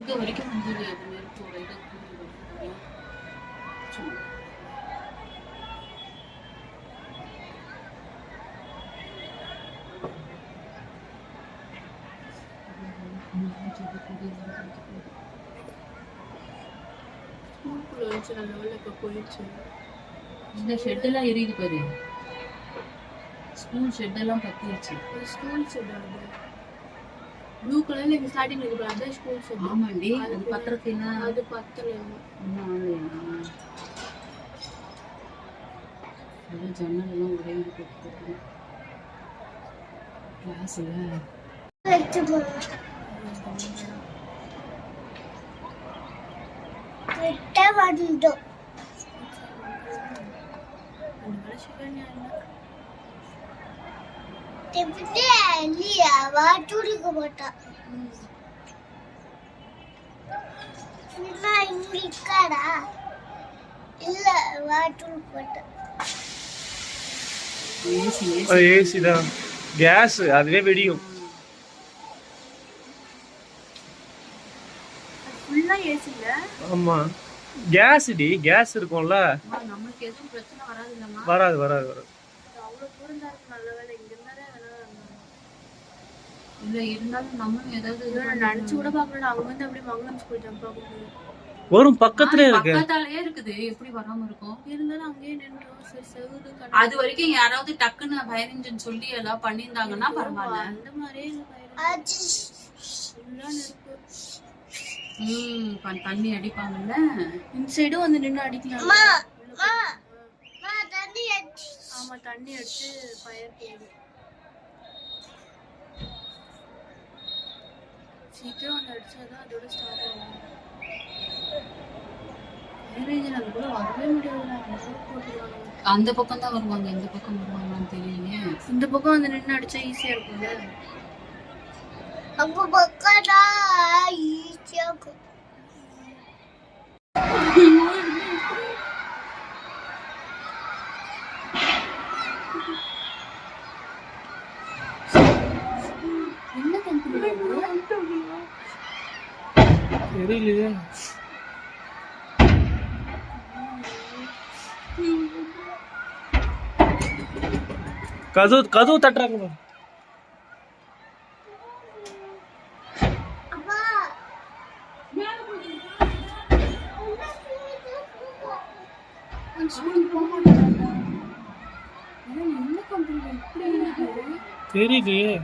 இது வரைக்கும் வந்து எதுவுமே ஒரு இது இந்த ஷெட்டெல்லாம் எரியுது பாரு. ஸ்கூல் ஷெட்டெல்லாம் பத்திடுச்சு. ஸ்கூல் ஷெட் ப்ளூ கலர்ல இங்க ஸ்டார்டிங் இருக்கு அத ஸ்கூல் ஷெட். ஆமாண்டி அது பத்திரத்தினா அது பத்தல இன்னும் அது ஜன்னல் எல்லாம் ஒரே இது போட்டு கிளாஸ்ல வெச்சு போறோம். கிட்ட வந்துட்டோம். தெப்பே இல்லையா வாட்டூருக்கு போட்டா நான் இங்க இருக்காடா இல்ல வாட்டூருக்கு போட்டா ஏசி தான் கேஸ் அதுவே வெடியும். ஃபுல்லா ஏசி இல்ல. ஆமா கேஸ் டி கேஸ் இருக்கும்ல. நமக்கு எதுவும் பிரச்சனை வராது இல்லம்மா. வராது வராது வராது. அவ்வளவு தூரம் தான் இருக்கு. நல்ல வேளை இங்க இருந்தாலே இல்ல இருந்தாலும் நம்ம ஏதாவது நினைச்சு கூட பாக்கணும். அவங்க வந்து அப்படியே மங்களம் ஸ்கூல் ஜம்ப் ஆகுது. வரும் பக்கத்துலயே இருக்கு. பக்கத்தாலயே இருக்குது. எப்படி வராம இருக்கும்? இருந்தாலும் அங்கேயே நின்றோம். செவுது அது வரைக்கும் யாராவது டக்குன்னு ஃபயர் இன்ஜின் சொல்லி எல்லாம் பண்ணியிருந்தாங்கன்னா பரவாயில்ல. அந்த மாதிரியே தண்ணி அடிப்பாங்கல்ல. இன்சைடும் வந்து நின்று அடிக்கலாம். ஆமா தண்ணி அடிச்சு ஃபயர் போகுது. சீக்கிரம் வந்து அடிச்சாதான் அதோட ஸ்டார்ட் ஆகும். அது கூட வரவே முடியாது. அந்த பக்கம் தான் வருவாங்க. எந்த பக்கம் வருவாங்கன்னு தெரியலையே. இந்த பக்கம் வந்து நின்று அடிச்சா ஈஸியா இருக்கும்ல. அப்ப பக்கடா ஈஸியா இருக்கும். என்ன கம்பெனி தெரியலையே. கதவு தட்டுறாங்க. தெரியலையே.